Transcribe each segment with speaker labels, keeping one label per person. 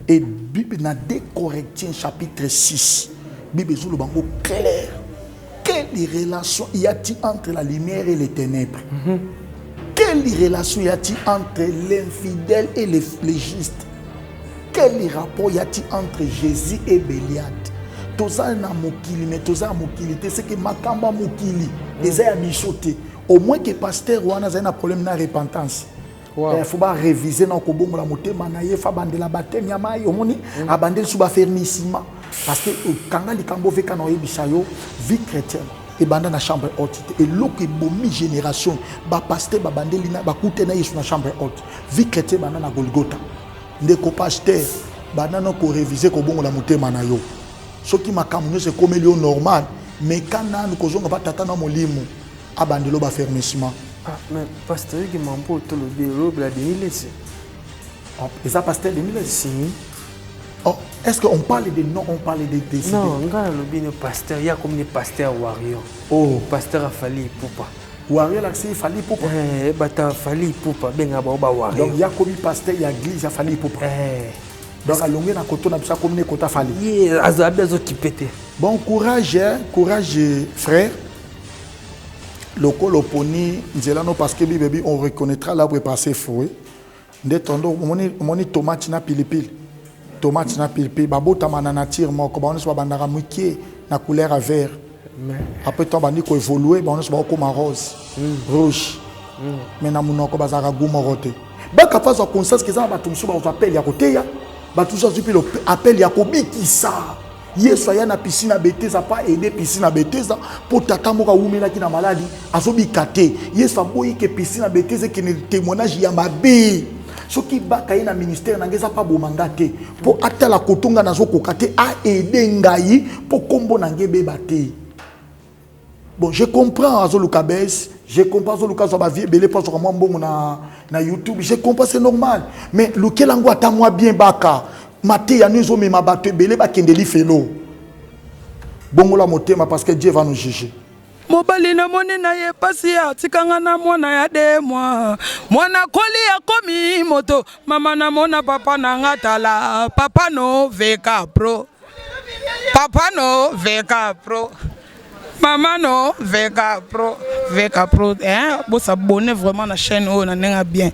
Speaker 1: Et Bible dans 2 Corinthiens chapitre 6, Bible est clair. Quelle relation y a-t-il entre la lumière et les ténèbres? Quelle relation y a-t-il entre l'infidèle et les justes? Quel rapport y a-t-il entre Jésus et Béliade? Toza na mokili, mais toza mokili, c'est que makamba mokili, eza ya bichoté. Au moins que pasteur wana a un problème na repentance. Il faut pas réviser dans kobongo la motema na ye, fa bandela baptême ya mai, omoni abandel sous fermissement parce que quand li kambo veka na yebisa yo vie chrétienne et banda na chambre haute et loke bomi génération ba pasteur ba bandeli na ba kutena yesu na chambre haute vie chrétienne banda na Golgotha ndeko pasteur banda na ko réviser kobongo la motema na yo. Ce qui m'a camouné, c'est comme il est normal. Mais quand nous avons pas tata molimo, abandelo ba fermissement.
Speaker 2: Ah, mais pasteur qui m'a emporté tout le bureau, la démilé.
Speaker 1: Et ça, pasteur démilé? Si. Oh, est-ce qu'on parle de non, on parle de décider?
Speaker 2: Non, on a le bien pasteur, il y a comme des pasteurs warriors.
Speaker 1: Oh.
Speaker 2: Pasteur a fallu poupa.
Speaker 1: Warrior, là, c'est fallu poupa.
Speaker 2: Eh, bata fallu poupa, ben aba warrior.
Speaker 1: Donc il y a comme pasteur, il y a église, il a fallu poupa. Donc, à l'ongé, na koto na bisa comme ne kota fali.
Speaker 2: Azabezo qui pète.
Speaker 1: Bon courage, hein? Courage, frère. Loko poni, nzelano parce que bibi on reconnaîtra l'arbre passé foué. Ndetondo, moni tomate na pilipili. Tomate na pilipili. Babo tamana nature moko, ba on se bandara mukie na couleur à vert. Après temps bandi ko évoluer, ba on se ba comme rose, rouge. Mais na munoko bazara gumorote. Ba kapaz de conscience que ça ba tumsu ba appel ya côté ya. Ba tout ça depuis l'appel ya kobikisa. Yesu aya na piscine à Bethesda pas aider piscine à Bethesda pour tata moka umela ki na maladie azobikate. Yesu aboyi ke piscine à Bethesda qui ne témoignage ya mabe. Soki baka na ministère na ngeza pa bomangate pour atala kotonga nazo kokate a aider ngai pour kombo na ngebe bate. Bon, je comprends Azoluka Bes, je comprends Azoluka Zabavi, belé pas sur moi bon na YouTube, je comprends c'est normal. Mais lequel ango ata moi bien baka, maté ya nous me ma batte belé ba kendeli felo. Bongo la motema parce que Dieu va nous juger.
Speaker 3: Mobali na moni na ye pasi ya tikanga na mwana ya de mwana koli ya komi moto mama na mona papa na ngatala papa no veka pro Maman non, Vega Pro, hein, bon s'abonner vraiment à la chaîne, on en est bien.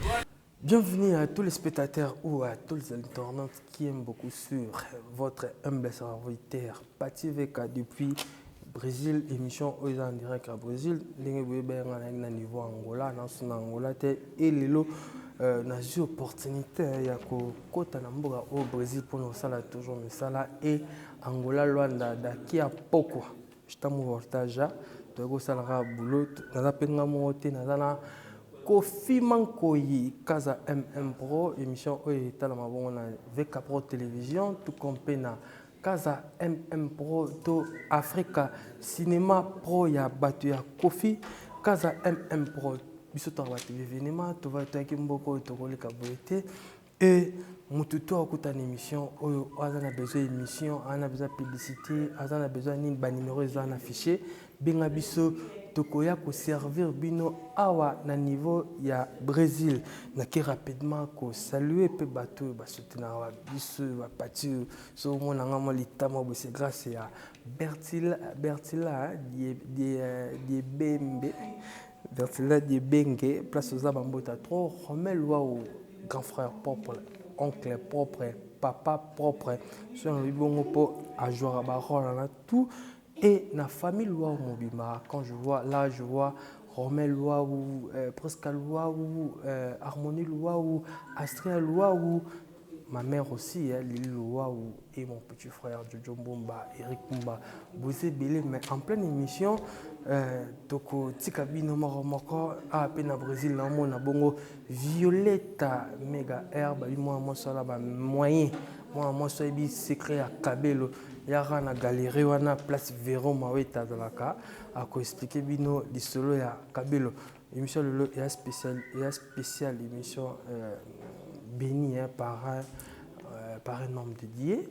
Speaker 2: Bienvenue à tous les spectateurs ou à tous les internautes qui aiment beaucoup sur votre humble serviteur Pati Veka depuis Brésil, émission aux en direct à Brésil, les niveau Angola, dans Angola et lelo na eu opportunité ya kota na mboka au Brésil pour nous sala toujours mais sala et Angola Luanda daki a poko. Je t'ai montré tu as salara boulot naza penga monté nazana Kofi Mankoyi Kaza MM Pro émission oyo tala mabongo na VK Pro télévision tout compena Kaza MM Pro to Africa Cinéma Pro ya batu ya Kofi Kaza MM Pro biso to ba TV événement to va to kimboko to koleka boyete et mututo akuta une émission oyo azana besoin émission ana besoin publicité azana besoin ni ba numéro ezana affiché benga biso tokoya ko servir bino awa na niveau ya Brésil na ki rapidement ko saluer pe bato ba soutenir wa biso ba pati so mona ngamo litama bo c'est grâce à Bertila die Bembe Bertila die Bengue place aux abambota trop Romel Waou grand frère propre oncle propre papa propre sur le bon pour à jouer à barre tout et la famille loi mobima quand je vois là je vois Romel loi ou presque loi ou harmonie loi ou Astrid loi ou ma mère aussi Lili loi ou et mon petit frère Jojo Mbomba Eric Mbomba vous êtes belé mais en pleine émission toko tikabino moko a peine à Brésil na mona bongo Violetta Mega Herbe moi sala ba moyen moi so bi secret à Kabelo yara na galerie wana place Véron Maweta dans la cas à ko expliquer bino di solo ya Kabelo émission le est spécial émission béni par un homme dédié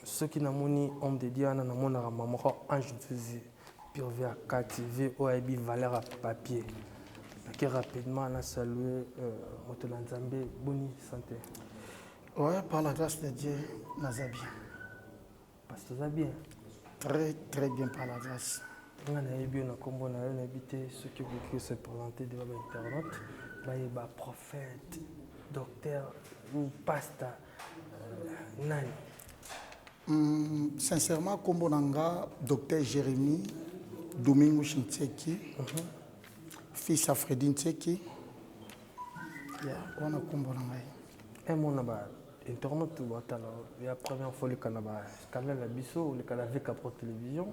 Speaker 2: ceux qui n'ont pas homme dédié na mona maman ange faisait purvé à KTV OIB valeur à papier qui rapidement on a salué Motolanzambe Boni santé
Speaker 1: Ouais, par la grâce de Dieu, naza bien.
Speaker 2: Parce que ça bien.
Speaker 1: Très, très bien par la grâce.
Speaker 2: On a bien un combo, on a habité ceux qui veulent se présenter devant l'internet. Il y a prophète, docteur ou pasteur. Nani.
Speaker 1: Sincèrement, combo nanga, docteur Jérémy, Domingo Chintseki, fils à Freddy Ntseki. On a combo nanga.
Speaker 2: Et mon abad. Internet, la première fois, le canal la biso, le canal VK Pro Télévision,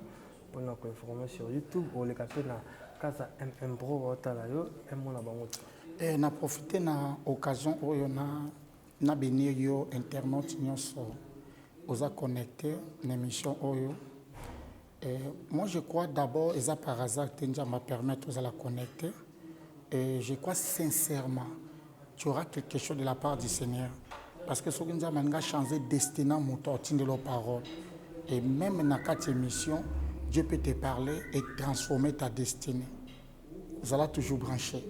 Speaker 2: on a informé sur YouTube, ou le canal Casa MM Pro, et mon abad.
Speaker 1: Et na profité na occasion où on a béni yo internet nyonso oza connecté l'émission oyo. Et moi je crois d'abord et ça par hasard que m'a permettre de la connecter. Et je crois sincèrement tu auras quelque chose de la part du Seigneur. Parce que ce que nous avons changé destinée à mon de leurs paroles. Et même dans cette émission, Dieu peut te parler et transformer ta destinée. Vous allez toujours brancher.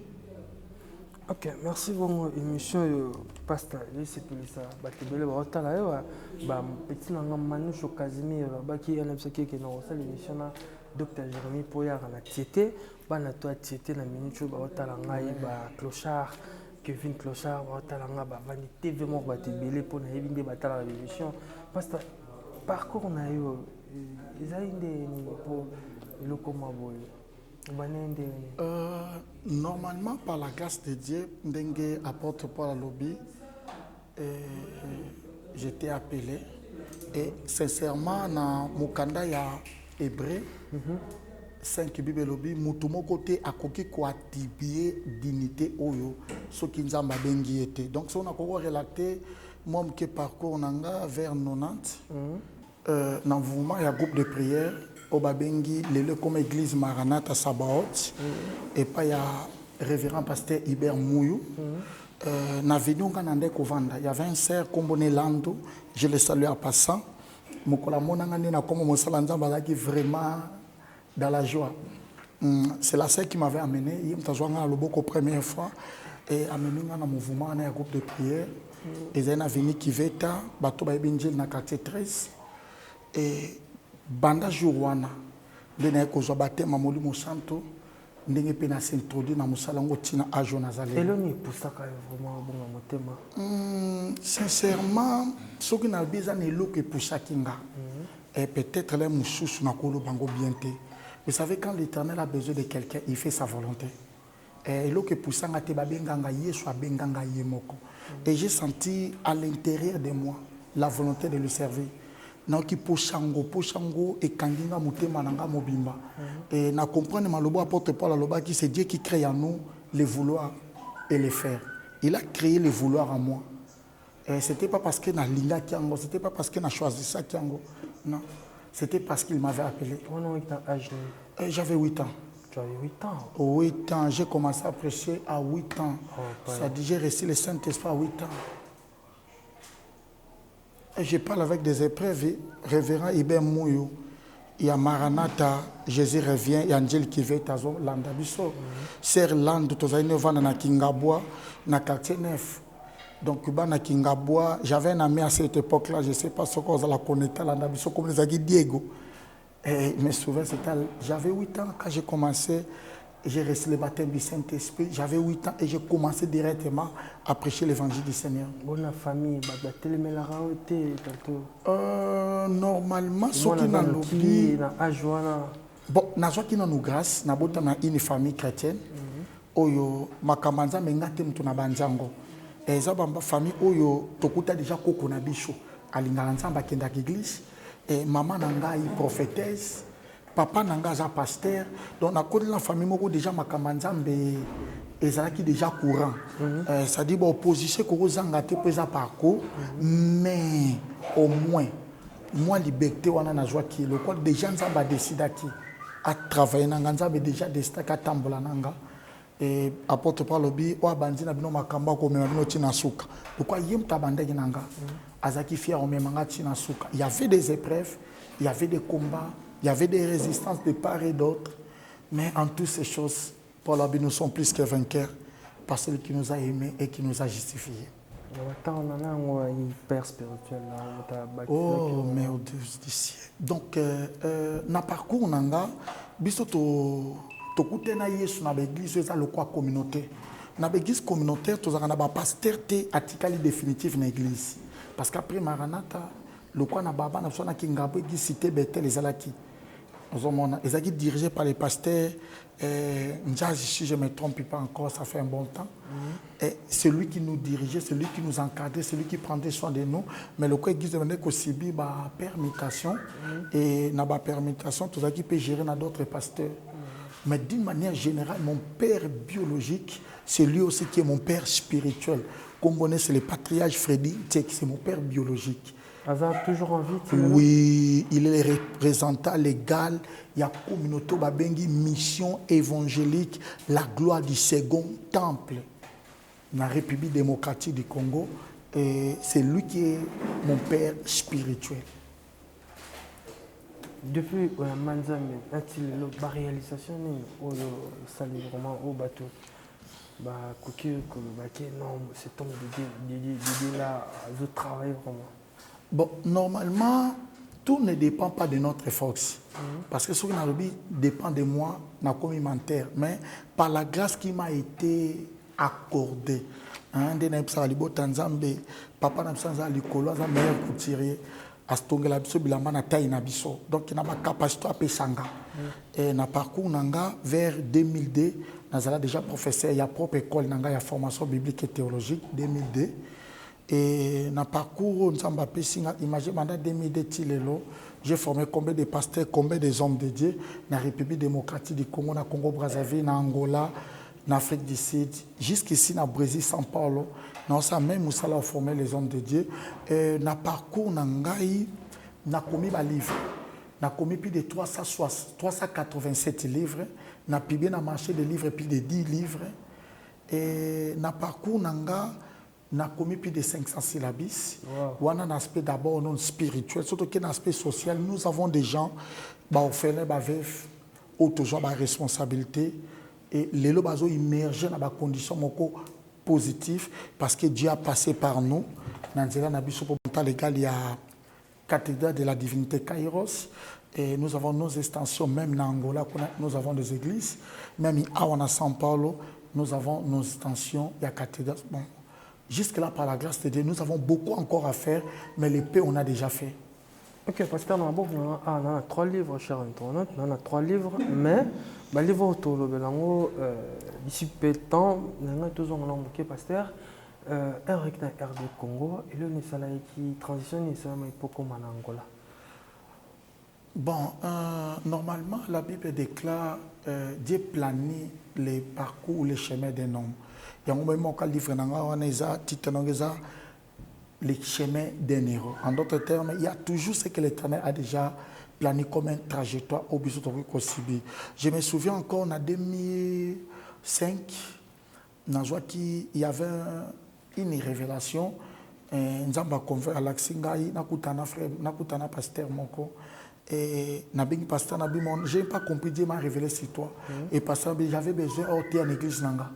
Speaker 2: Ok, merci beaucoup. Émission pasteur, c'est pour ça. Batibele ba là petit nanga Manoucho Casimir ba qui en absaki qui na ça l'émission na docteur Jérémy Poyar na tiété, ba na toi tiété na minute ba otala ngai ba clochard Kevin Clochard ba otala nga ba vanité vraiment batibele pour na yebinde batala l'émission. Pasteur, parcours na yo ezalinde pour le comment boy.
Speaker 1: Normalement, par la grâce de Dieu, Ndengue apporte pas la lobby. J'étais appelé. Et sincèrement, dans Mukanda, il y a Hébreu, 5 Bible lobby, Moutumo côté à Koki quoi tibier dignité Oyo, ce qui nous a bengi été. Donc, si on a relaté, moi, qui parcours nanga vers 90, dans le mouvement, il y a un groupe de prière. Au Babengi, les comme église Maranatha Sabaoth, et puis il y a révérend pasteur Hubert Mouyou. Il y avait un sœur Kombone Lando, je le salue en passant. Vraiment dans la joie. C'est la sœur qui m'avait amené, il m'a la première fois, et amené dans un mouvement, un groupe de prière. Et ils sont venus qui Kiveta, Bato Baibinjil dans le quartier 13. Et banda jourwana ndene ko zobate mamoli mosanto ndenge pe na s'introduire na musala ngo tina ajo nazale
Speaker 2: eloni pusaka vraiment bonga motema
Speaker 1: sincèrement ce qui na biza ne loke pusaki nga et peut-être les mususu na kolo bango bienté. Vous savez quand l'Éternel a besoin de quelqu'un il fait sa volonté et loke pusanga te babenganga yesu abenganga yemoko et j'ai senti à l'intérieur de moi la volonté de le servir. Naoki pochango et kanginga mutema nanga mobimba et na comprendre malobo apporte pas la loba qui c'est Dieu qui crée en nous les vouloir et les faire. Il a créé le vouloir en moi. Et c'était pas parce que na linga kiango, c'était pas parce que na choisi ça kiango. Non, c'était parce qu'il m'avait appelé. J'avais 8 ans.
Speaker 2: Tu avais 8 ans.
Speaker 1: 8 ans, j'ai commencé à prêcher à 8 ans. Ça dit j'ai reçu le Saint-Esprit à 8 ans. Et je parle avec des épreuves, révérend Ibn Mouyo, il y a Maranatha, Jésus revient, il y a Angel qui veut tazo landa biso. Ser land tozaine vana na Kingabwa, na quartier 9. Donc na Kingabwa, j'avais un ami à cette époque-là, je ne sais pas ce qu'on a connecté landa biso comme les agis Diego. Et je me souviens, j'avais 8 ans quand j'ai commencé. J'ai reçu le baptême du Saint-Esprit, j'avais 8 ans et j'ai commencé directement à prêcher l'évangile du Seigneur.
Speaker 2: Bonne famille,
Speaker 1: normalement, ce qui n'a l'oublié. Bon, nazo qui n'a nous grâce, na bota na une famille chrétienne. Oyo makamanza mengate mtu na banjango. Eza bamba famille oyo tokuta déjà koko na bicho. Alingala nzamba kenda l'église et maman nanga prophétesse. Papa n'engage pasteur, donc à côté de la famille, moi déjà ma camanzambe est déjà courant. Ça dit bon opposition que vous engagez pour parcours, mais au moins moi liberté on a na joie qui le quoi déjà nous avons décidé à travailler dans nganzambe déjà décidé à tambola nanga et apporte par le bi ou bandi na bino makamba ko me bino tina suka. Pourquoi yem tabanda nanga azaki fier on me manga tina suka. Il y avait des épreuves, il y avait des combats. Il y avait des résistances de part et d'autre, mais en toutes ces choses, Paul Abi, nous sommes plus que vainqueurs par celui qui nous a aimés et qui nous a justifiés.
Speaker 2: hyper spirituel.
Speaker 1: Oh, mais au Dieu du ciel. Donc, na parcours nanga, biso to kutena Yesu na l'église eza lokwa communauté. Na l'église communautaire, to zaka na ba pasteur te atikali définitif na église. Parce qu'après Maranatha, lokwa na baba na sona ki ngabo église cité Bethel ezalaki. Ils sont dirigés par les pasteurs. Si je ne me trompe pas encore, ça fait un bon temps. Et c'est lui qui nous dirigeait, c'est lui qui nous encadrait, c'est lui qui prenait soin de nous. Mais le cas est aussi la permutation. Et dans la permutation, tout ça qui peut gérer dans d'autres pasteurs. Mais d'une manière générale, mon père biologique, c'est lui aussi qui est mon père spirituel. Comme on est, c'est le patriarche Freddy, c'est mon père biologique.
Speaker 2: Hazard toujours en vie.
Speaker 1: Oui, il est le représentant légal. Il y a une communauté babengi mission évangélique, la gloire du second temple dans la République démocratique du Congo. Et c'est lui qui est mon père spirituel.
Speaker 2: Depuis Manzambe, la réalisation au salut vraiment au bateau. Non, cet homme de là, je travaille vraiment.
Speaker 1: Bon, normalement, tout ne dépend pas de notre force. Parce que ce que Nairobi dépend de moi, comme menteur. Mais par la grâce qui m'a été accordée, papa n'a pas l'école, un meilleur couturier. Donc, il a ma capacité à pesanga. Et na parcours nanga vers 2002, j'ai déjà professeur, il y a propre école nanga, il y a formation biblique et théologique 2002. Et dans le parcours, imaginez, pendant 2002, j'ai formé combien de pasteurs, combien de hommes de Dieu dans la République démocratique du Congo, dans le Congo-Brazzaville, dans Angola, dans l'Afrique du Sud, jusqu'ici dans le Brésil, São Paulo. Dans ça même, nous avons formé les hommes de Dieu. Et dans le parcours, nous avons commis des livres. Nous avons commis plus de 387 livres. Nous avons publié dans le marché des livres plus de 10 livres. Et dans le parcours, nous avons commis plus de 500 syllabis. Wow. On a un aspect d'abord non spirituel, surtout qu'un aspect social. Nous avons des gens qui ont fait toujours des responsabilités. Et les gens sont immergés dans des conditions positives parce que Dieu a passé par nous. Dans le il y a la cathédrale de la divinité Kairos. Et nous avons nos extensions, même en Angola, nous avons des églises. Même à São Paulo, nous avons nos extensions, il y a la cathédrale. Bon. Jusque-là, par la grâce de Dieu, nous avons beaucoup encore à faire, mais les paix, on a déjà fait.
Speaker 2: Ok, parce qu'on a 3 livres, cher internaute, on a 3 livres, mais les livres autour de d'ici peu de temps, on a toujours un pasteur, un rectangle RD Congo, et le Nisalaï qui transitionne, il en Angola.
Speaker 1: Bon, normalement, la Bible déclare Dieu planifie les parcours, les chemins d'un homme. Il y a un moment où livre les chemins d'un héros. En d'autres termes, il y a toujours ce que l'Éternel a déjà planifié comme une trajectoire au but de Kosibi. Je me souviens encore en 2005, il y avait une révélation. Nzamba convert à l'Axingaï, nakutana frère, nakutana pasteur moko. Et pasteur Nabimon, je n'ai pas compris, Dieu m'a révélé sur toi. Et pasteur, j'avais besoin d'être en église nanga.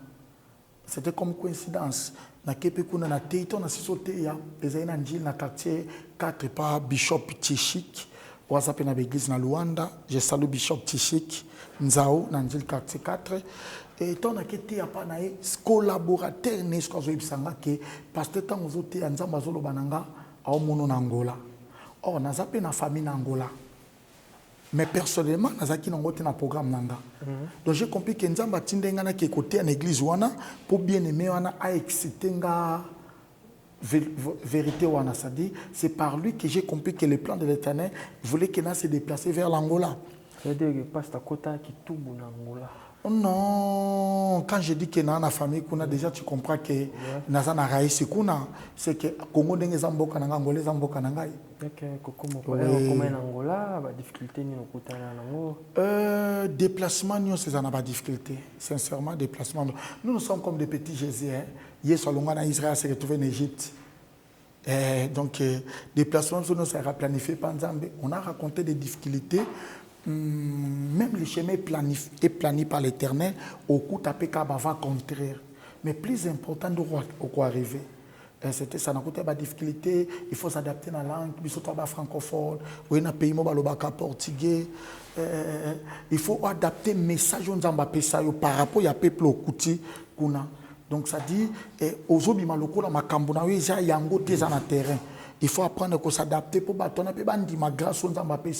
Speaker 1: C'était comme coïncidence. Na kepekuna na teito na sisote ya ezaina njili na quartier 4 par Bishop Tishik. Wazape na l'église na Luanda. Je salue Bishop Tishik Nzao na njili quartier 4. Et ton na kete ya pa na e collaborateur ne sko zo ibisanga ke pasteur tango zote ya nzamba zolo bananga au mono na Angola. Oh na zape na famille na Angola. Mais personnellement, nous avons un programme nanga. Donc j'ai compris que nous avons un côté en église wana pour bien aimer wana a excité nga vérité wana. C'est par lui que j'ai compris que le plan de l'Éternel voulait qu'il se déplace vers l'Angola.
Speaker 2: C'est-à-dire que passe à côté qui tout bon Angola.
Speaker 1: Non, quand je dis que dans la famille, déjà tu comprends que nous avons raïs, c'est que Congo n'est pas un Angola, c'est un Angola.
Speaker 2: Comment en Angola, la difficulté
Speaker 1: déplacement, nous avons pas de difficulté. Sincèrement, déplacement. Nous sommes comme des petits Jésus. Hier, en Israël s'est retrouvé en Égypte. Donc, déplacement, nous avons planifié par Nzambe. On a raconté des difficultés. Même le chemin est planifié par l'Éternel, au coup tapé va contraire. Mais plus important de quoi arriver. C'était ça, il y a des difficultés, il faut s'adapter à la langue, il faut être francophone, ou dans un pays portugais. Il faut adapter le message par rapport à peuple au Kouti. Donc ça dit, aujourd'hui, il faut apprendre à s'adapter pour battre grâce aux Zambapé.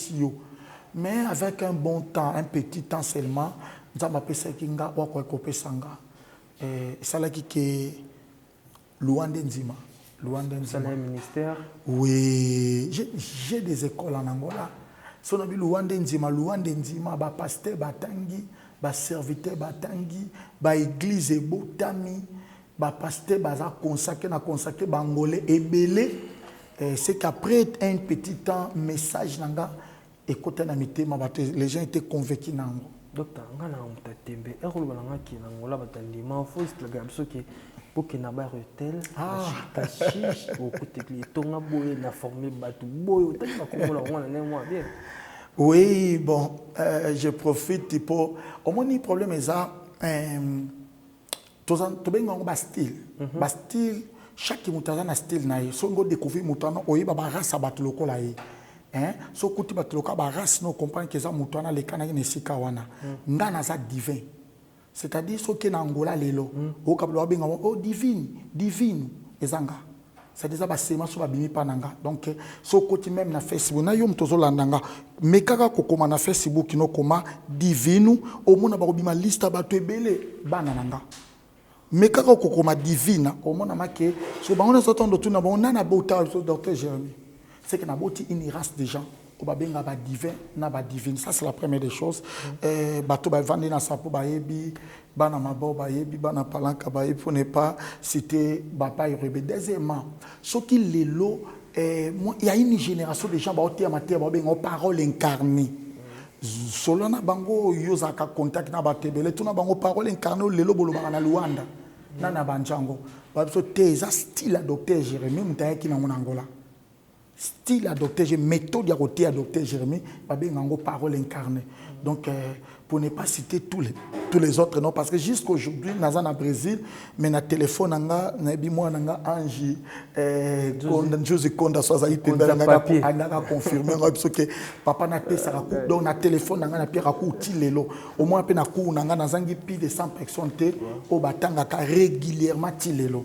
Speaker 1: Mais avec un bon temps, un petit temps seulement, Zambapé Sekinga ou Kwekopé Sanga. Ça là qui est Luanda Nzima.
Speaker 2: C'est un ministère.
Speaker 1: Oui, j'ai des écoles en Angola. Si on a vu Luanda Nzima, ba pasteur batangi, ba serviteur batangi, ba église botami, ba pasteur baza consacré bangolais et belé. C'est qu'après un petit temps, message nanga, écoutez les gens étaient convaincus nango.
Speaker 2: Docteur, on a un tembe. Et on a qui n'angola batandi. Mais faut se le garder que pour qu'il n'a pas retel. Cachiche au côté de ton aboye n'a formé bateau boy. Peut-être pas comment on a moins bien.
Speaker 1: Oui, bon, je profite pour. Au moins, le problème est ça. Tu as un style. Style, chaque mutazana a un style. Si on découvre mutana, on y va race à battre le col. So kuti batloka ba race no comprendre que ça mutana le kana ne sikawana. Ngana za divin. C'est-à-dire ce qui est en Angola lelo. O kablo benga o divine ezanga. C'est déjà ba sema so ba bimi pananga. Donc so côté même na Facebook na yom tozo landanga. Mais kaka kokoma na Facebook no koma divine o mona ba bima liste ba to ebele bana nanga. Mais kaka kokoma divine o mona make so ba on s'entend tout na ba on na bota docteur Jérémy. C'est que nous avons une race de gens qui sont divins. Ça, c'est la première des choses. Pour ne pas citer Bapa et Rebé. Deuxièmement, ce qui est là, il y a une génération de gens qui ont parole incarnée. Solana bango yozaka contact na batebele tuna bango parole incarnée lelo boloba na Luanda na banjango. Ba so teza style docteur Jérémy mutayaki na Angola. Style adopté, méthode à adopter Jérémy, parole incarnée. Donc, pour ne pas citer tous les autres noms, parce que jusqu'aujourd'hui, nous sommes au Brésil, mais na téléphone, nous avons Angie, José Konda, confirmé que papa n'a pas ça, donc na téléphone, nous avons Tilelo. Au moins, nous avons plus de 100 personnes au Batanga régulièrement Tilelo.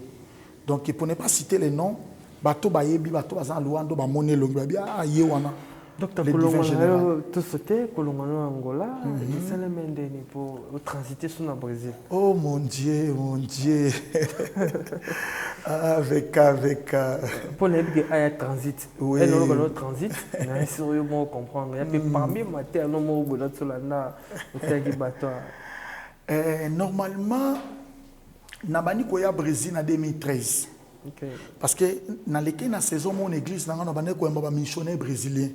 Speaker 1: Donc, pour ne pas citer les noms, bato bayebi bato bazan luando ba moné longi ba yewana
Speaker 2: docteur Kolongolo tout sauté Kolongolo Angola et ça le mène pour transiter sur le Brésil.
Speaker 1: Oh mon Dieu avec
Speaker 2: pour les big à transit oui et le transit na sérieusement comprendre il y a parmi matin no mo bola tsolana otagi bato
Speaker 1: normalement na bani ko ya Brésil en 2013.
Speaker 2: Okay.
Speaker 1: Parce que dans la saison mon église n'a pas missionnaire brésilien.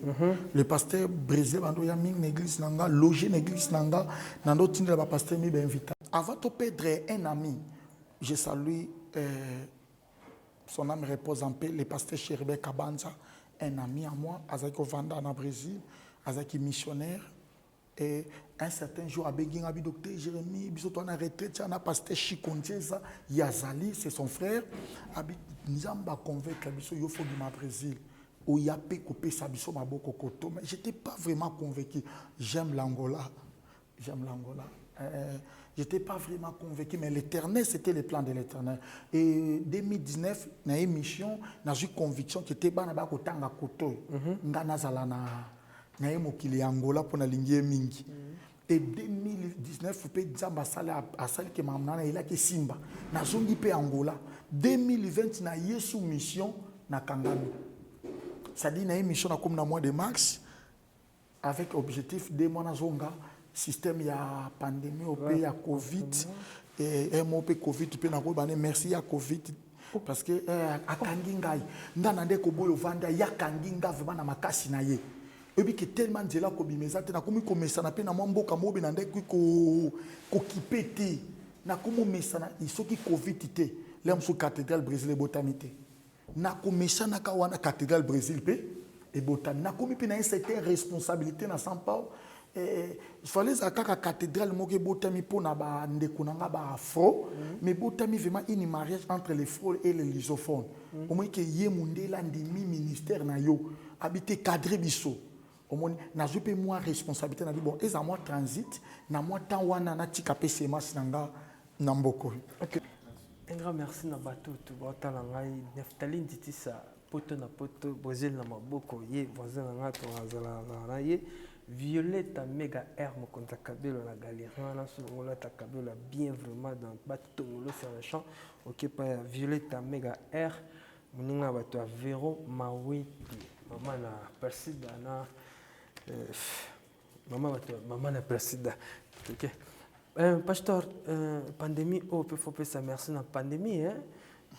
Speaker 1: Le pasteur brésilien a une église n'a logé une église n'a d'autres le pasteur m'a invité. Avant de perdre un ami, je salue son âme repose en paix le pasteur Chéribé Kabanza, un ami à moi, Azaki Vanda en Brésil, Azaki missionnaire. Et un certain jour, à Béguin, à docteur Jérémy, bisoto en retraite, on a pasteur Chikonjeza, Yazali, c'est son frère. Nous avons convaincu que il faut du Brésil. Où il y a peu coupé ça, biso ma boko koto. Mais j'étais pas vraiment convaincu. J'aime l'Angola. J'étais pas vraiment convaincu, mais l'Éternel, c'était le plan de l'Éternel. Et 2019, dans une mission, j'ai eu conviction que c'était pas na kotanga koto. Ngana zalana. Et 2019, il y a un Simba. Angola. 2020, il y a une mission na Kangami. C'est-à-dire qu'il y a une mission comme dans le mois de mars, avec objectif de mon système il y a pandémie, il y a Covid, et un mot Covid, merci à Covid. Parce que à Kanginga, il y a Kanginga vraiment makasi na ye. Et puis que tellement de là ko bimeza te na komi ko mesana pe na mboka mobe na ndeko ko kipete na komo mesana isoki covid te lem so cathédrale Brésil botamité na ko mesana ka wana cathédrale Brésil pe et botami na komi pe na une certaine responsabilité na São Paulo il fallait que la cathédrale moke botami pour na ba ndekunanga ba afro mais botami vraiment une mariage entre les frôles et les lusophones au moins que yé mundela ndimi ministère na yo habité cadré biso au moins na je peux moi responsabilité na bon et à moi transit na moi temps wana na tika pese masinanga na mboko.
Speaker 2: OK. Un grand merci na bateau tout batala ngai Neftali Nditisa poto na poto Brésil na maboko ye voisin na ngato azala na ye Violetta Mega R Mokonza Kabelo la galerie na solo ta Kabelo bien vraiment dans bateau sur le champ. OK pas Violetta Mega R muninga bato a Véro Mawiti maman na Persida na maman na Persida. OK. Pasteur, pandémie, oh, il faut faire ça, merci la pandémie, hein,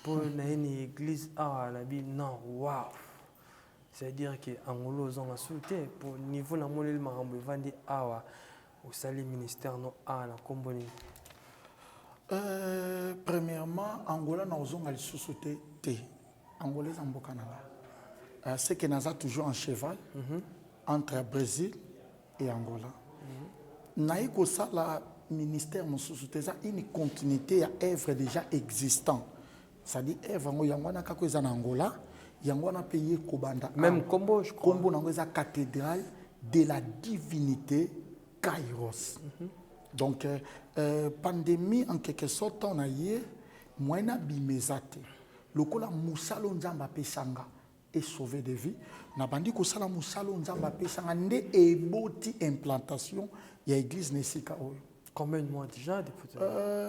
Speaker 2: pour une église, ah, la Bible, non, waouh. C'est-à-dire qu'Angolo, ils ont la souté, pour le niveau de la monnaie, ils vont dire, ah, au salut ministère, non, ah, la comboni.
Speaker 1: Premièrement, Angola, nous avons la souté, Angola, ils ont Canada. C'est que nous avons toujours un cheval entre Brésil et Angola. Naïko, ça, la ministère mon société une continuité à œuvre déjà existant. C'est-à-dire œuvre ngo yangwana kako za Angola, yangwana payé kobanda.
Speaker 2: Même Combo je crois.
Speaker 1: Combo nango za cathédrale de la divinité Kairos. Donc pandémie en quelque sorte on a yé moyena bimezate. Lokola musalo nzamba pesanga et sauver des vies. Na bandi ko sala musalo nzamba pesanga nde eboti implantation ya église nesika oyo.
Speaker 2: Combien de mois déjà depuis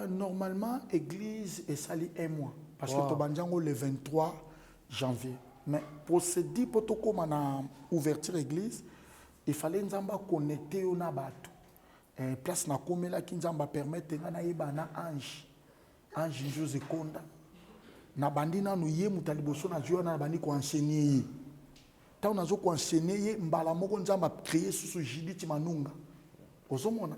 Speaker 1: normalement, l'église est salie un mois. Parce que Tobanjango le 23 janvier. Mais pour se dire, pour tout comme on a ouvert l'église, il fallait nous connecter au Nabato. Place na komela qui nous permettre na yebana ange. Ange José Konda. Na bandina nous yé mutaliboso na joie na bandi ko enseigner. Tant nazo ko enseigner mbala moko nzamba créer sous Judith Manunga.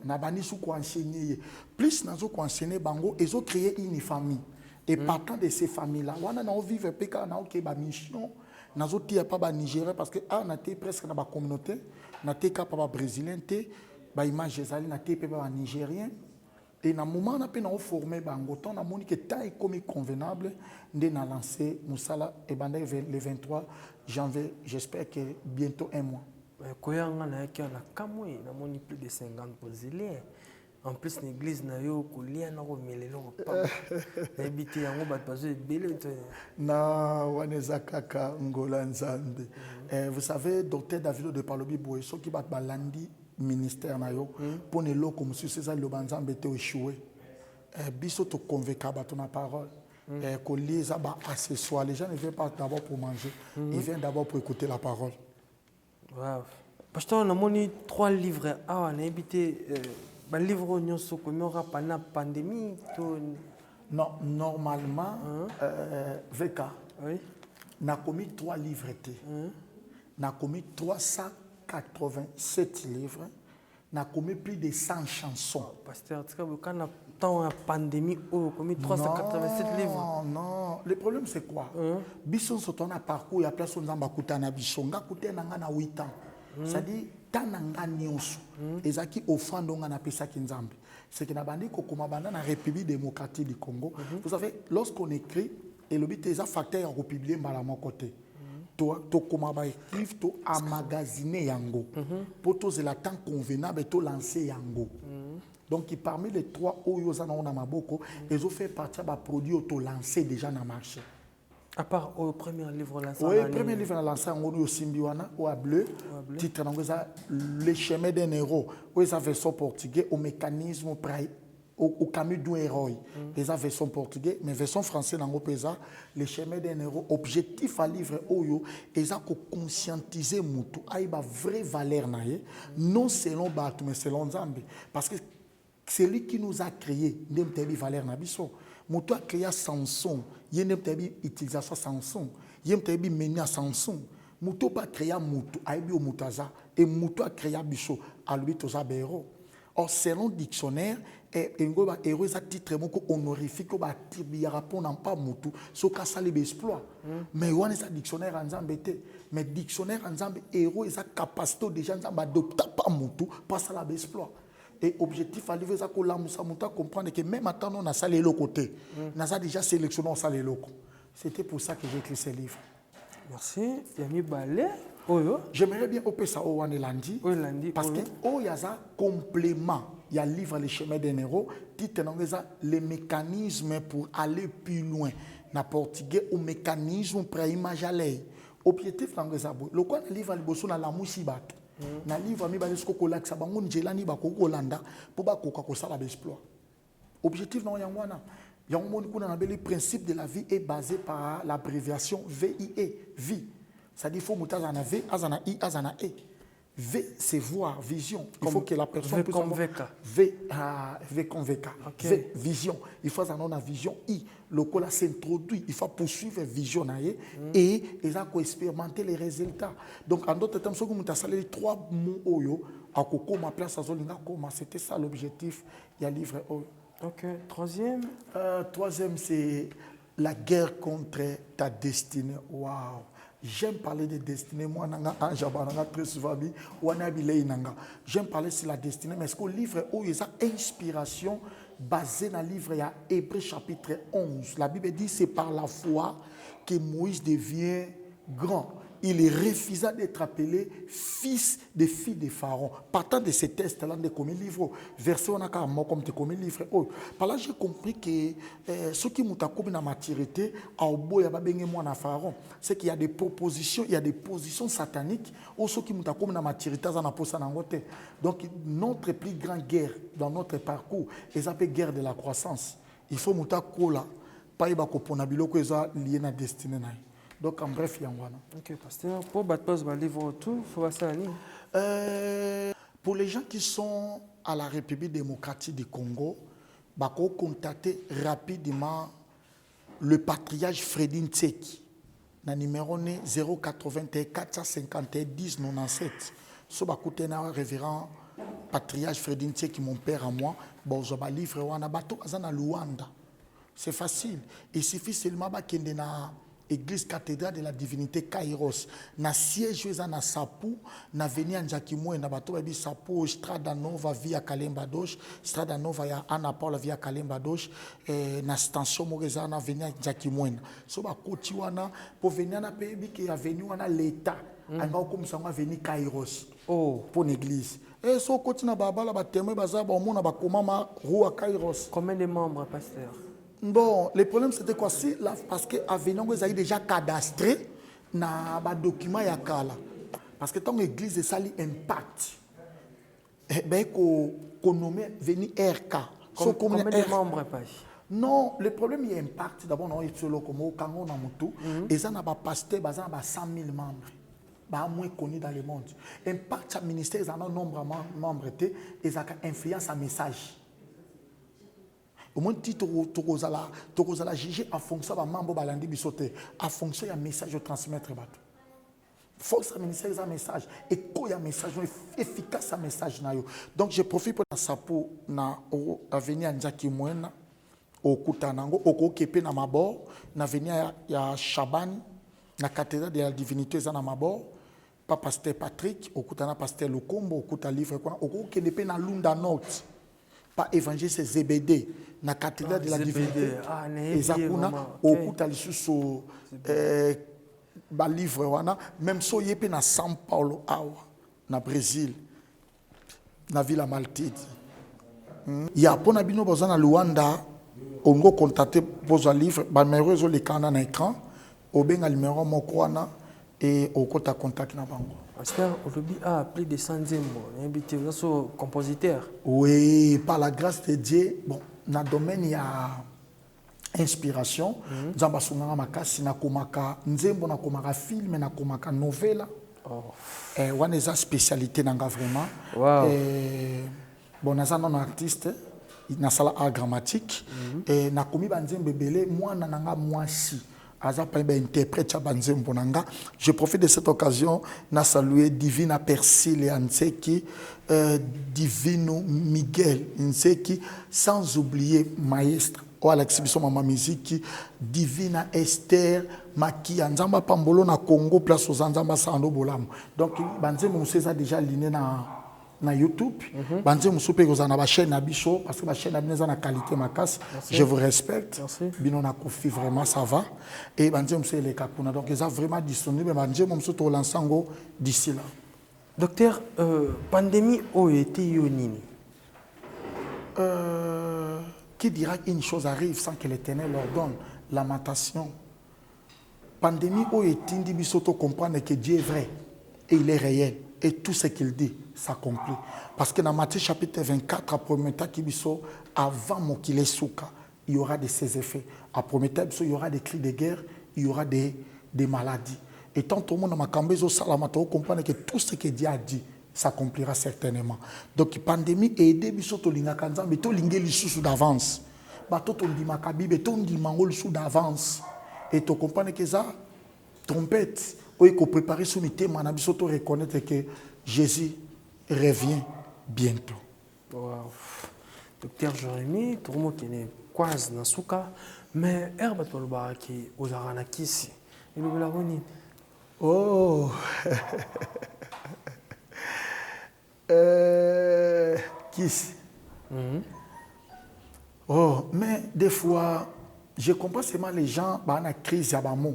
Speaker 1: Na bani sou ko enseigner plus nazo ko enseigner bango ils ont créé une famille et partant de ces familles là wana na vivre peka na ok ba mission nazo tia pa ba Nigérien parce que na té presque na ba communauté na té ka pa ba brésilien té ba image ezali na té pe ba Nigérien et na moment na pe na former bango tant na moni que taille comme convenable ndé na lancer musala et banda le 23 janvier j'espère que bientôt un mois.
Speaker 2: Koyanga na yaki na kamwe na moni plus de 50 brésiliens. En plus l'église na yo kolia na ko melelo papa. Na biti yango bat bazo belé
Speaker 1: na waneza kaka ngola nzambe. Vous savez docteur David de Palobi Boy so ki bat balandi ministère na yo pour ne lo comme si c'est le banzambe te échoué. Biso to convaincre ba ton parole. Ko lisa ba accessoire les gens ne viennent pas d'abord pour manger, ils viennent d'abord pour écouter la parole.
Speaker 2: Wow. Pasteur, on a 3 livres. Ah, on a habité un livre nyonso comme aura pendant la pandémie.
Speaker 1: Non, normalement, VK,
Speaker 2: oui.
Speaker 1: On a commis 3 livres. On a commis 387 livres. On a commis plus de 100 chansons.
Speaker 2: Pasteur, quand on a tant la pandémie, on a commis 387 livres.
Speaker 1: Non, le problème c'est quoi? Bisson on a parcours, il y a place où on a coûté na bisonga, coûté na 8 ans. C'est-à-dire, tananga nyonso. Ezaki offrande na pesa kinzambe. C'est que na bandi ko komabanda na République démocratique du Congo. Vous savez, lorsqu'on écrit et le but est à facteur à publier à mon côté. To komaba écrire to amagasiner yango. Pour tous le temps convenable to lancer yango. Donc parmi les 3 oyozana on a maboko, ils ont fait partie de produits auto lancés déjà dans le marché.
Speaker 2: À part au premier livre lancé.
Speaker 1: Oui, le premier livre lancé en au Simbiwana, au bleu, titre Le chemin d'un héros, où ils avaient version portugais au mécanisme au camus d'un héros. Ils avaient version portugais, mais version française dans pesa Le chemin d'un héros, objectif à livre oyo, ils ont conscientiser mutu, aïba vraie valeur naie, non selon Batu, mais selon Zambie, parce que c'est lui qui nous a créé, n'aime valeur nabiso. Mutu a créé Samsung, il n'aime utilisation Samsung, il n'aime mener à Samsung. Mutu pas créé mutu, aïbi au mutaza, et mutu a créé biso, à lui toza béro. Or, selon le dictionnaire, héros est un titre honorifique, il y a rapport n'a pas moutou, ce cas ça les exploits. Mais on est un dictionnaire en zambété. Mais dictionnaire en zambé, héros est sa capacité déjà d'adopter pas moutou, pas ça l'exploit. Et objectif à livrer ça que la moussa comprendre que même maintenant on a ça les locaux côté, on a déjà sélectionné ça les locaux. C'était pour ça que j'ai écrit ce livre.
Speaker 2: Merci. Yami Balé. Oyo.
Speaker 1: J'aimerais bien opérer ça au Wanelandi. Parce que il y a un complément. Il y a un livre Les chemins des héros. Titre les mécanismes pour aller plus loin. Na portugais au mécanisme pour imaginer. Objectif dans les abos. Le quoi livre le bosso na la musibat. Na livre mi balesko kolak sa bango njelani ba ko Holanda pour ba ko ko sala exploit. Objectif dans yangwana. Le principe de la vie est basé par l'abréviation VIE, vie. C'est-à-dire qu'il faut que azana V, azana I, azana E. V, c'est voir, vision. Il faut que la personne puisse avoir V comme VK. V, vision. Il faut avoir une vision I. Le col s'introduit. Il faut poursuivre la vision et il faut expérimenter les résultats. Donc, en d'autres termes, si vous avez trois mots, c'était ça l'objectif. Il y a livre.
Speaker 2: Ok. Troisième.
Speaker 1: Troisième, c'est la guerre contre ta destinée. Waouh! J'aime parler de destinée. Moi, très souvent, j'aime parler sur la destinée. Mais est-ce que le livre où il y a inspiration basée dans le livre, il y a Hébreux chapitre 11. La Bible dit c'est par la foi que Moïse devient grand. Il refusa d'être appelé fils de fille de Pharaon. Partant de ces tests-là, de comme livre, verset on a comme comme livre. Par là, j'ai compris que ce qui m'a comme dans maturité, Pharaon, c'est qu'il y a des propositions, il y a des positions sataniques, ou ce qui m'a comme dans maturité, ça n'a pas ça. Donc notre plus grande guerre dans notre parcours, c'est la guerre de la croissance. Il faut mouta kola, pas y ba ko ponabilo ko eza lié na destinée na. Donc, en bref, il y a un.
Speaker 2: Ok, pasteur, pour battre le livre autour, il faut passer à l'île.
Speaker 1: Pour les gens qui sont à la République démocratique du Congo, il faut contacter rapidement le patriarche Fredin Ntseki. Le numéro 081 451 10 97. Ce que le révérend patriarche Fredin Ntseki, mon père à moi, je vais livrer à Luanda. C'est facile. Il suffit seulement de Église cathédrale de la divinité Kairos. Na siège na Sapu, na veni Njakimwe na bato babi Sapu, Strada Nova via Kalemba Dosh, Strada Nova ya Anna Paula via Kalemba Dosh, na station Moreza na veni Njakimwe. So ba koti wana pour venir na pays qui a venu wana l'état. Anga comme ça va venir Kairos.
Speaker 2: Oh,
Speaker 1: pour l'église. Et so koti na babala ba témoin baza ba mona ba komama roi Kairos.
Speaker 2: Combien de membres, pasteur?
Speaker 1: Bon, le problème c'était quoi? Parce que Avignon vous avez déjà cadastré dans les documents yakala. Parce que tant l'église ça impact. Ben qu'on nomme venir RK.
Speaker 2: Combien de membres pas?
Speaker 1: Non, le problème il impact d'abord non c'est le comme au Congo na mutu et ça n'a pas pasteur bazan ba 100 000 membres. Ba moins connu dans le monde. Impact ça ministère ça un nombre de membres et ça influence un message. Au moins, tu as juger en fonction de membre balandi bisoté, en fonction du message de transmettre. Force à ministère un message et quoi un message efficace un message na yo. Donc je profite pour na sapo na avenir Njaki Mwena au Kutanango au Kepe na Mabor na avenir ya Chaban na cathédrale de la divinité za na Mabor pas pasteur Patrick au Kutana pasteur Lukombo au Kuta livre au Kenepe na Lunda North. Pas évangile c'est ZBD na cathédrale de la divinité et zakuna okuta lisusu ba livre wana même so yepe na São Paulo awa na Brésil na Vila Maltide ya pona bino boza na Luanda ongo contacter boza livre ba numéro zo le kana na écran obenga numéro moko wana et okota contact na bango.
Speaker 2: Pasteur, aujourd'hui, plus de 100 ans, invité aux compositeurs.
Speaker 1: Oui, par la grâce de Dieu, bon, dans le domaine, il y a inspiration. Nzamba sunganga makasi na komaka nzembo na komaka film na komaka novela. Wana eza spécialité nanga vraiment.
Speaker 2: Wow.
Speaker 1: Bon, naza non artiste, na sala art dramatique et na komi ba nzembe belé mwana nanga mwasi. interprète je profite de cette occasion na saluer Divina Persil et Anseki, Divino Miguel Nseki, sans oublier Maestre ou à l'exhibition Mama Musique, Divina Esther Makia Nzamba Pambolo na Congo place aux Nzamba Sando Bolam. Donc banze mon César déjà liné na YouTube, banze mon soupe aux na chaîne na bicho parce que ma chaîne na na qualité ma casse. Je vous respecte. Bino na kofi vraiment ça va et banze mon les kakuna donc ils sont vraiment disponibles banze mon souto lansango d'ici là.
Speaker 2: Docteur, pandémie a été yonini.
Speaker 1: Qui dira qu'une chose arrive sans que l'Éternel ordonne? Lamentation. Pandémie a été indi bisoto comprendre que Dieu est vrai et il est réel et tout ce qu'il dit s'accomplit. Parce que dans Matthieu chapitre 24, à Prométhée qui biso avant mon qu'il est souka, il y aura de ses effets. À Prométhée il y aura des cris de guerre, il y aura des maladies. Et tant tout le monde m'a cambié au salamata, comprendre que tout ce que Dieu a dit s'accomplira certainement. Donc la pandémie a aidé bisoto linga kanza, mais to lingé li sous d'avance. Bato to ndi makabi, mais to ndi mangol sous d'avance. Et tu comprends que ça trompette, ou qu'on prépare sous le thème, on a bisoto reconnaître que Jésus revient bientôt.
Speaker 2: Wow. Docteur Jérémy, tout le monde qui est quasi dans ce cas, mais herbe to le baraki aux aranakisi. Et le belaroni.
Speaker 1: Oh. Kiss. Oh, mais des fois, je comprends seulement les gens, bah, la crise à bamo,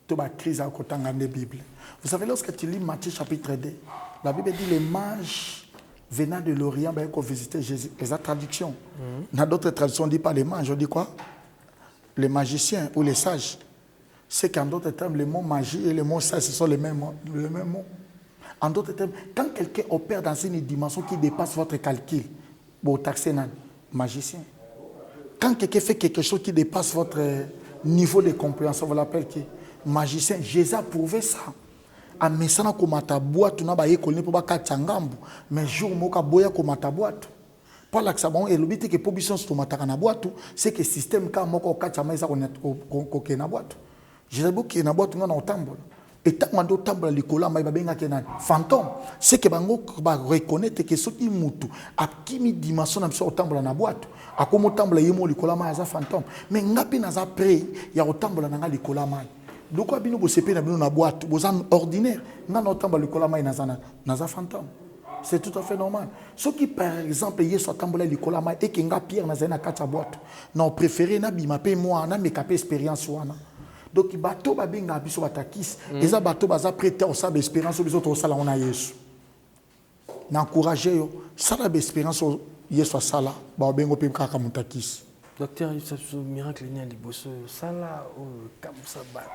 Speaker 1: toute la crise à côté de la Bible. Vous savez, lorsque tu lis Matthieu chapitre 2, la Bible dit les mages venant de l'Orient, bah, ils ont visité Jésus. Et sa traduction. Dans d'autres traductions, on ne dit pas les mages, on dit quoi? Les magiciens ou les sages. C'est qu'en d'autres termes, le mot magie et le mot sage, ce sont les mêmes mots. En d'autres termes, quand quelqu'un opère dans une dimension qui dépasse votre calcul, vous taxez un magicien. Quand quelqu'un fait quelque chose qui dépasse votre niveau de compréhension, vous l'appelez qui? Magicien. Jésus a prouvé ça. A mesana komata boîte na ba yekolne po ba katsangambu mais jour moka boya komata boîte pas là que ça bon et le but que position sur mataka na boîte c'est que système ka moko katsama isa ko na boîte Jésus boki na boîte ngana otambola et tant mando tambola likola mai ba benga ke na fantôme c'est que bango ba reconnaître que soki mutu a kimi dimension na biso otambola na boîte akomo tambola yemo likola mai za fantôme mais ngapi na za pré ya otambola na likola mai. Donc, si vous avez une boîte, vous êtes ordinaire. Vous avez un fantôme. C'est tout à fait normal. Ceux qui, par exemple, y sont tambola l'école et qui ont pierre dans une boîte, non préféré na bimapé moi na make expérience wana. Donc bateau ba benga biso batakis, eza bateau baza prêter au sable expérience aux autres sala on a Yesu. N'encourager yo, sala expérience Yesu sala, ba bengo pe kaka mutakis.
Speaker 2: Docteur, il y a un miracle qui est liboso, sala ou comme sabat.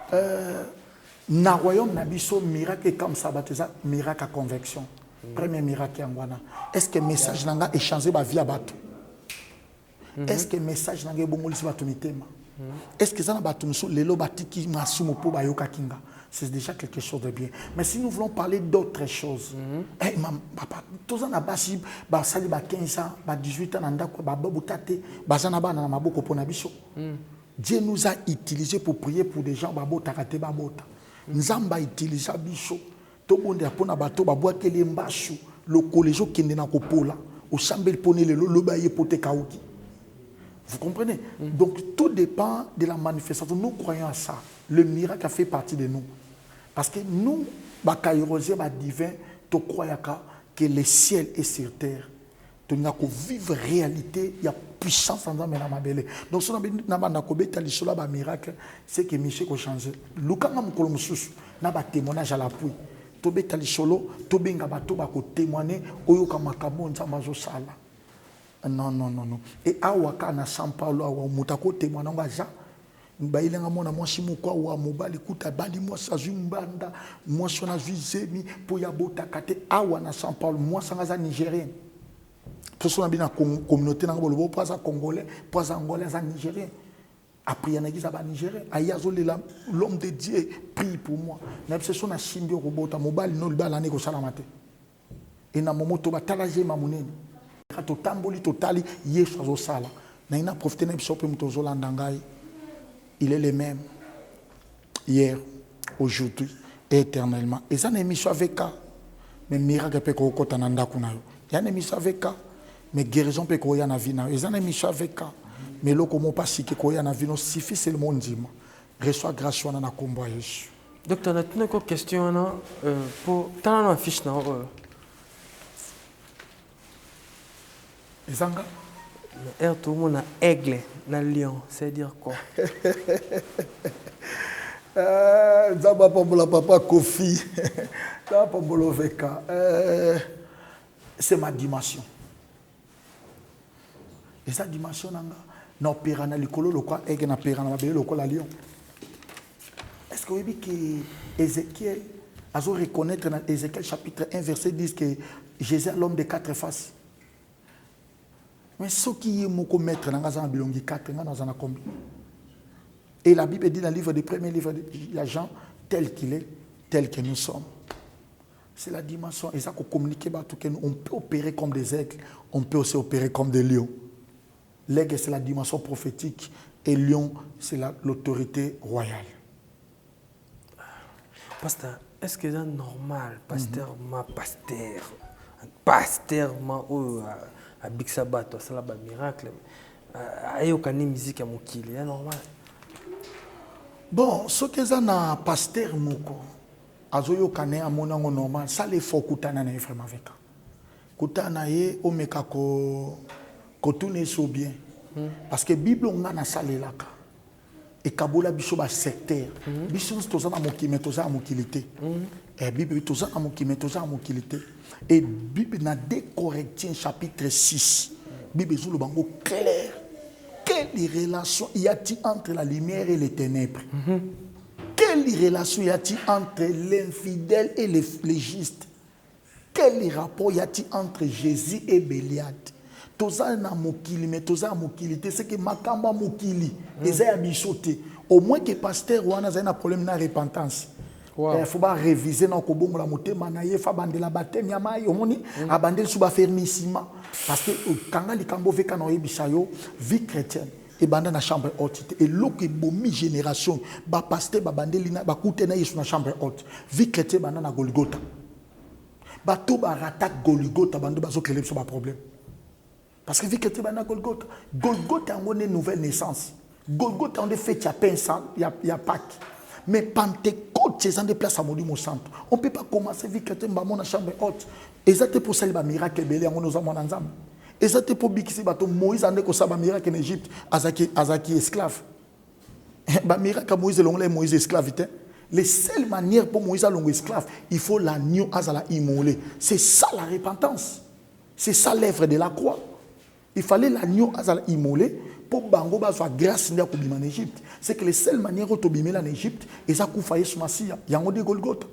Speaker 1: Na royaume nabiso miracle comme sabat, ça miracle à convection. Premier miracle en wana. Est-ce que message nanga échanger ba vie à bateau? Est-ce que message nanga bomolisi bato mitema? Est-ce que ça na bato muso lelo batiki masumo po ba yoka kinga? C'est déjà quelque chose de bien. Mais si nous voulons parler d'autres choses, hey, papa, tous en abasi, ba sali ba 15 ans, ba 18 ans, ndako, ba babutate, ba zanaba na maboko pona biso. Dieu nous a utilisé pour prier pour des gens, ba bota kate ba bota. Nzamba utilisa biso. To bonde apona bato ba boite le mbashu, le collège kende na kopola, au chambel pone le lo ba yepote kaoki. Vous comprenez? Donc tout dépend de la manifestation. Nous croyons à ça. Le miracle a fait partie de nous. Parce que nous, Bakaïrosé, divin, tu crois que le ciel est sur terre. Tu n'as qu'à vivre réalité, il y a puissance en ma belle. Donc si on a un miracle, c'est que Michel a changé. Luka n'a pas témoignage à l'appui. Tu as témoigné, non. Et Awaka na São Paulo, Awa Mutako témoignage. Baïlenga mona mwasi mukwa wa mobali kuta bali mwasa zumbanda mwasi na zemi po ya bota kate awa na São Paulo mwasa ngaza nigérien pour son habina communauté na bolo po za congolais po za angolais za nigérien après yana giza ba nigérien ayazo l'homme de Dieu prie pour moi na obsession na shimbio robota mobali no libala ne ko salamate et na momoto batalaje mamuneni kato tamboli totali yesu azo sala na ina profiter na biso pe mutozo landangai. Il est le même. hier, aujourd'hui et éternellement. Et ça, c'est une émission avec eux. Mais miracle peut qu'on côté nanda kunayo. Il y a une émission avec eux. Mais guérison peut qu'on y a na vie na. Et ça, une émission avec eux. Mais là, comment pas si qu'on y a na vie, non suffit seulement dire. Reçois grâce à na combat Jésus.
Speaker 2: Docteur, on a une question pour tant dans fiche na.
Speaker 1: Ezanga.
Speaker 2: Tout le monde a aigle, na lion, c'est-à-dire quoi?
Speaker 1: Zaba Pambola Papa Kofi. Zaba Pambola Veka. C'est ma dimension. Et cette dimension, na opéra na likolo le quoi aigle na opéra na mabele le quoi la lion. Est-ce que vous voyez que Ézéchiel a reconnaître dans Ézéchiel chapitre 1 verset 10 que Jésus est l'homme de 4 faces? Mais ce qui est mon commettre dans la bilongi 4 dans un combien? Et la Bible dit dans le livre des premiers livres de Jean, tel qu'il est, tel que nous sommes. C'est la dimension. Et ça qu'on communique, on peut opérer comme des aigles, on peut aussi opérer comme des lions. L'aigle, c'est la dimension prophétique et lion, c'est l'autorité royale.
Speaker 2: Pasteur, est-ce que c'est normal, pasteur, pasteur, à Big Sabbath, c'est un miracle. Ayokani musique à Mokili, c'est normal.
Speaker 1: Bon, ce que c'est un pasteur moko, azoyokane à mon normal, ça les faut kutana na vraiment avec. Kutana ye omeka ko tourner so bien. Parce que Bible on a na salelaka. Et kabola biso ba secteur. Biso toza na mokime toza na mokilité. Et Bible toza na mokime toza na mokilité. Et Bible na 2 Corinthiens chapitre 6. Bible zo le bango clair. Quelle relation y a-t-il entre la lumière et les ténèbres? Quelle relation y a-t-il entre l'infidèle et les justes? Quel rapport y a-t-il entre Jésus et Béliade? Toza na mokili, mais toza mokilité, c'est que makamba mokili, les a bichoté. Au moins que pasteur ou a un problème de repentance. Il faut pas réviser dans le bon la moté, manaye, faut bander la baptême, yamaï, au moins, abander sous fermissement. Parce que quand les cambo veka na yebisayo, vie chrétienne, et banda na chambre haute. Et l'autre bomi génération, ba pasteur, ba bander lina, ba koute na yesu na chambre haute. Vie chrétienne, banda na Golgotha. Ba tout ba ratak Golgotha, banda ba zo kelem sur ba problème. Parce que vie chrétienne, banda Golgotha. Golgotha, on a une nouvelle naissance. Golgotha, on a fait, il y a Pâques, il y a Pâques. Mais Pentecôte, c'est un des places à Monument Centre. On ne peut pas commencer à vivre dans la chambre haute. Et ça, c'est pour ça que le miracle est en nous avons ensemble. Et ça, c'est pour que Moïse a un miracle en Égypte, Azaki esclave. Le miracle Moïse est Moïse esclave. Les seules manières pour Moïse à l'onglet esclave, il faut l'agneau à la immolé. C'est ça la repentance. C'est ça l'œuvre de la croix. Il fallait l'agneau à la immolé. Pour bango ba soit grâce ndia kubima en Égypte, c'est que les seules manières autobimela en Égypte et ça kufa Yesu Masia yango de Golgotha.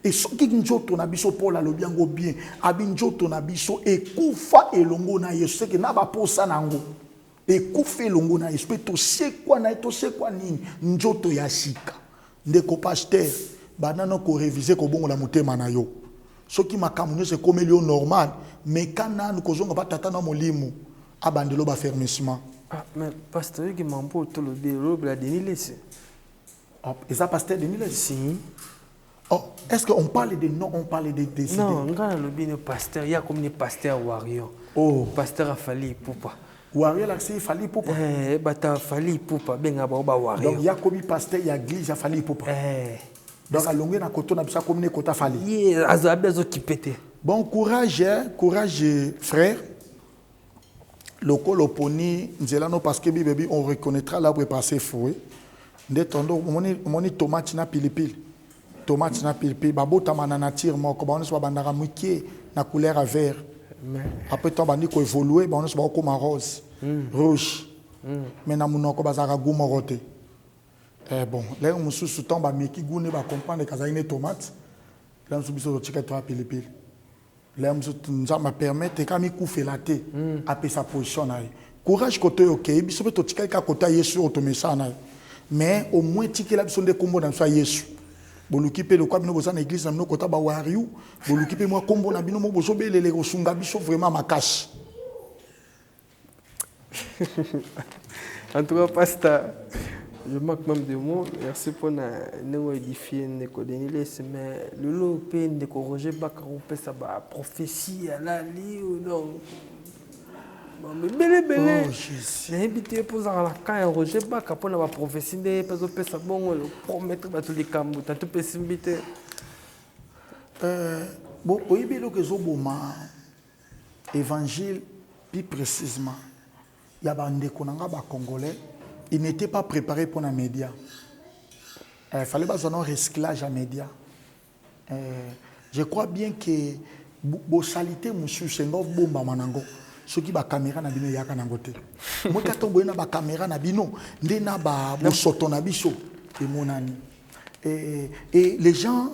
Speaker 1: Et ce qui njoto na biso Paul a lobiango bien, abinjoto na biso et kufa elongo na Yesu, c'est que na ba posa nango. Et kufa elongo na Yesu, to se kwa na to se kwa nini njoto ya shika. Ndeko pasteur banano ko réviser ko bongo la motema na yo. Ce qui makamunyo c'est comme lion normal, mais kana nous kozonga ba tata na molimo abandelo ba fermissement.
Speaker 2: Ah, mais pasteur, il m'a dit que le a dénilé.
Speaker 1: Et ça, pasteur dénilé?
Speaker 2: Si.
Speaker 1: Oh, est-ce qu'on parle de non, on parle de idées?
Speaker 2: Non, quand le pasteur, il y a comme des pasteurs warriors.
Speaker 1: Oh.
Speaker 2: Pasteur a fallu poupa.
Speaker 1: Warrior, là, c'est fallu poupa.
Speaker 2: Bata fallu poupa, ben a warrior.
Speaker 1: Donc, il y a comme pasteur, il y a église, il y a fallu poupa. Donc, à longueur, on a besoin comme kota fallu.
Speaker 2: Oui, a besoin qui pète.
Speaker 1: Bon, courage, frère. Le col oponi, parce que Bibi, on reconnaîtra l'arbre passé fouet. Ndetondo, on est tomate na pilipil. Tomate na pilipil. Babo tamana nature moko, on soit bandara mukie na couleur à vert. Après temps bandi ko évoluer, on soit comme rose, rouge. Mais na munoko bazara gouma roté. Bon, là on sous temps ba meki goune ba comprendre que ça une tomate. Là on sous tika to pilipil. Là, nous allons permettre de faire la thé, après sa position. Courage côté ok, il faut que tu aies côté Yesu automation. Mais au moins tu as besoin de combo dans Yesu. Bon, l'équipe le quoi nous besoin l'église nous côté ba wariou, bon l'équipe moi combo na bino mo bozo belele rosunga biso vraiment makashi.
Speaker 2: En tout cas pasteur Je manque même de mots. Merci pour nous édifier, nous donner mais le lot peut nous corriger pas quand on peut ça prophétie à la lit ou non. Mais belé. J'ai invité pour ça la quand Roger pas quand on a prophétie des parce que ça bon promettre ba tous les camps tu peux s'inviter.
Speaker 1: Bon, oui, bien que zoboma évangile plus précisément. Il y a des Congolais, ils n'étaient pas préparés pour les médias. Il fallait pas un recyclage à médias. Je crois bien que la salité, monsieur, c'est un bomba manango. Ceux qui ont caméra na bino yaka nangote. Moi quand on a caméra na bino, ndena ba bosoto na biso et monani. Et les gens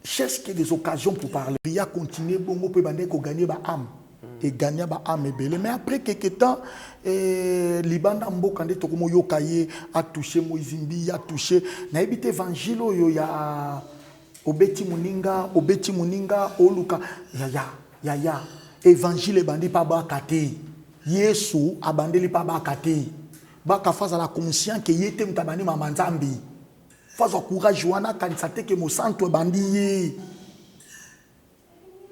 Speaker 1: cherchent des occasions pour parler. Il y a continué bongo peut bander ko gagner ba âme. Et gagner ba âme et belle. Mais après quelques temps, Libanda Mbokande Tokomo Yokaye a touché Moizimbi, a touché. Na ebité évangile yo ya Obeti Muninga, Oluka, ya. Évangile bandi pa ba kate. Yesu abandeli pa ba kate. Ba ka face à la conscience que yete mtabani mamanzambi. Face au courage wana kanisate ke mo santo bandi.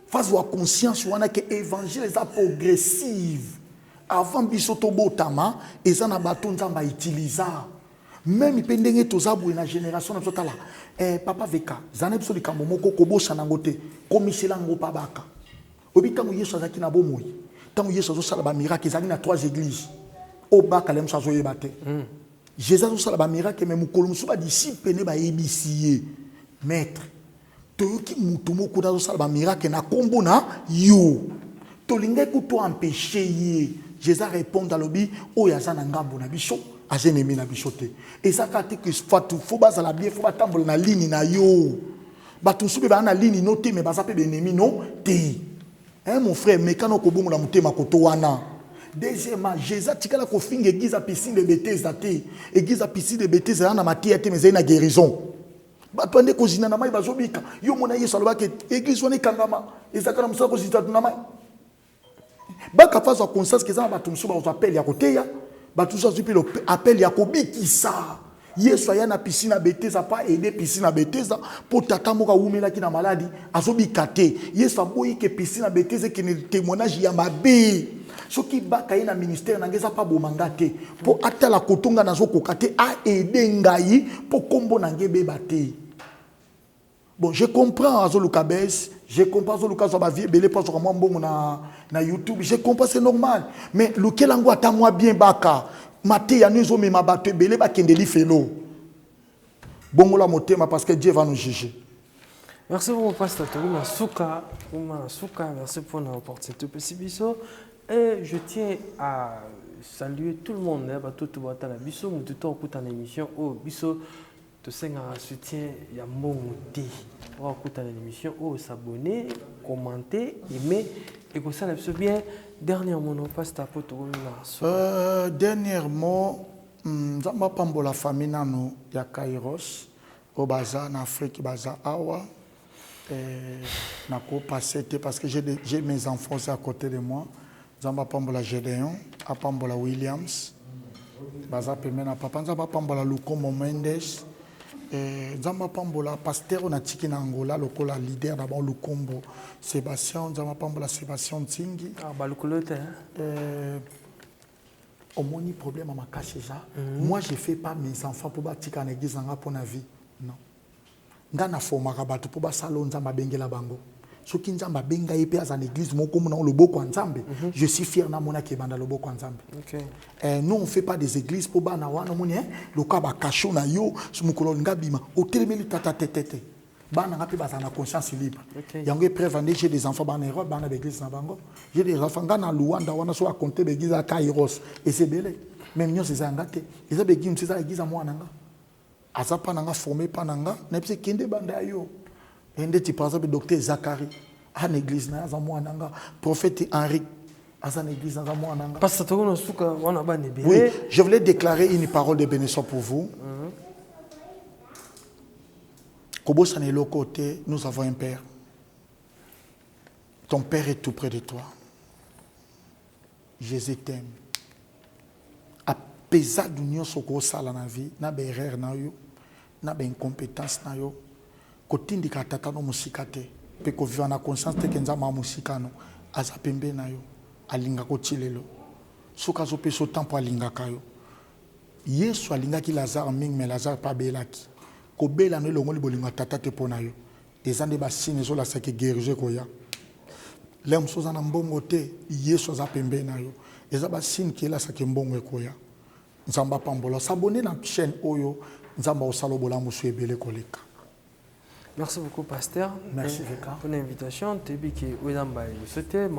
Speaker 1: Face à conscience que l'évangile est progressive. Avant bisoto botama, et en abaton zamba utiliser. Même il pendenge tozabou na génération na totala. Papa veka, zane biso likambo moko kobo sanangote, komisela ngo pabaka. Obi tango Yesu azaki na bomoi. Tango Yesu azo sala ba miracle ezali na 3 églises. Obaka lem sazo yebate. Jésus azo sala ba miracle mais mukolo musu ba disciple ne ba ebisiye. Maître toyoki mutu moko dazo sala ba miracle na kombo na yo tolinga kuto empêcher ye Jésus répond à l'obi o yaza na ngambo na biso azenemi na biso te et ça kate que faut bazala bien faut batambola na ligne na yo batu sube ba na ligne no te mais baza pe benemi no te hein mon frère mais quand ko bongo la mutema koto wana. Deuxièmement, Jésus tikala ko finga église à piscine de Bethesda te église à piscine de Bethesda na matia te mais na guérison. Batwande kozina na mai bazobika yo mona Yesu alobaki église wana kangama ezaka na musala kozita na mai baka fazo conscience que ça bato musu ba appel ya koteya bato musu azupi le appel ya kobikisa Yesu aya na piscine à Bethesda pas aider piscine à Bethesda pour tata moka umela ki na maladie azobika te Yesu aboyi ke piscine à Bethesda qui ne témoignage ya mabe soki baka na ministère nangeza pa bomanga te pour atala kotonga nazo kokate a aider ngai pour kombo nangebe bate. Bon, je comprends Azoluka Bess, je comprends Azoluka Zabavie, belé pas sur moi bon na YouTube, je comprends c'est normal. Mais lequel ango ata moi bien baka, maté ya nous me ma batte belé ba kendeli felo. Bon la motema parce que Dieu va nous juger.
Speaker 2: Merci beaucoup pasteur Touma Souka, merci pour l'opportunité possibiso et je tiens à saluer tout le monde hein, tout le monde à la biso, tout le monde à l'émission au biso. Tu sais un soutien il y a monté pour écouter l'émission ou s'abonner commenter aimer et que ça le bien dernièrement on passe ta pote
Speaker 1: dernièrement nzamba pambola famille nano ya Kairos au baza en Afrique baza awa nako passer parce que j'ai mes enfants à côté de moi nzamba pambola Gédéon a pambola Williams baza pemena papa nzamba pambola Lukomo Mendes Nzamba Pambola, pasteur on a tiki na Angola, lokola leader d'abord Lukombo, Sébastien, Nzamba Pambola, Sébastien Tingi.
Speaker 2: Ah, bah le colote,
Speaker 1: au moins, il problème à ma cache ça. Moi, je ne fais pas mes enfants pour bâtir en église pour la vie. Non. Ngana forma rabatu pour bâtir salon Nzamba Bengela Bango. Ce qui Nzamba Benga et père en église, mon comme dans le boko Nzambe. Je suis fier na mona qui est dans le boko Nzambe. Nous on fait pas des églises pour bana wana mona le kaba kacho na yo sumukolo ngabima otelemeli tata tete. Bana ngapi bazana conscience libre. Yango preuve j'ai des enfants bana Europe bana l'église na bango. J'ai des enfants na Luanda wana so a compter l'église à Kairos et c'est belé. Même nous c'est ngate. Ils ont begin c'est l'église à moi nanga. Azapa nanga formé pa nanga, na pse kende banda yo. Et par exemple, le docteur Zachary, à l'église, prophète Henri, à l'église, oui, je voulais déclarer une parole de bénédiction pour vous. Kobo Sanelo côté, nous avons un père. Ton père est tout près de toi. Jésus t'aime. pesade nyonso okosala na vie na baerreur na yo na baincompétence na yo kotindika tata no mosika te mpe kovivre na conscience te ke nzambe ya mosika no aza pembe na yo alingaka otilelo soki azopesa otempo alingaka yo yesu alingaki lazare mingi me lazare mpe abelaki kobela no elongoli bolingo ya tata te mpo na yo eza nde basine ezolasaki guérison ekoya le mosusu oza na mbongo te yesu aza pembe na yo eza basine ki elasaki mbongo ekoya nzambe apambola sabone na chaîne oyo nzambe osala obola mosu ebele koleka.
Speaker 2: Merci beaucoup, pasteur.
Speaker 1: Merci, Veka.
Speaker 2: Pour l'invitation. Tu dis que vous avez sauté,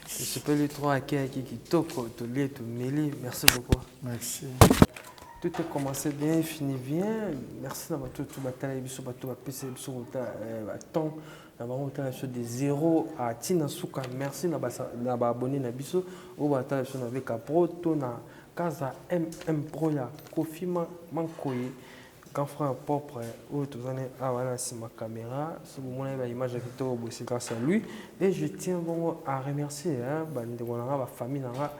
Speaker 2: je peux les trois qui toko, tout lié, tout mêlé. Merci beaucoup.
Speaker 1: Merci.
Speaker 2: Tout est commencé bien, fini bien. Merci d'avoir tout bataille, tout PC, tout temps. D'avoir de 0 à Tina Souka. Merci d'avoir abonné à Bisso. Au bataille avec un pro, na Casa MM Pro ya Kofi Mankoye. Quand frère propre ou tous années voilà c'est ma caméra ce moment là l'image c'est grâce à lui et je tiens vraiment à remercier ma famille nanga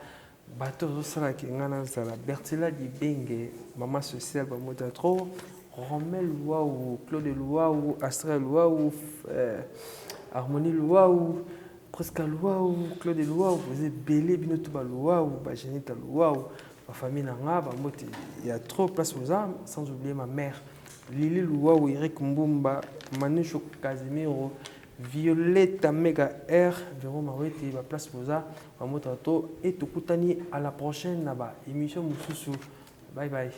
Speaker 2: bateau sala ki ngana zala Bertila di Bengue maman sociale ba mota trop Romel Louaou Claude Louaou Astral Louaou Harmonie Louaou presque Louaou Claude Louaou vous êtes belé binoto ba Louaou ba Jenita Louaou ma famille nanga il y a trop de place aux âmes sans oublier ma mère Lili Louaou Eric Mbumba Manucho Casimiro Violetta Mega R Véro Maroueti ma place aux âmes ma moto et tout à la prochaine là-bas émission Moussousou bye bye.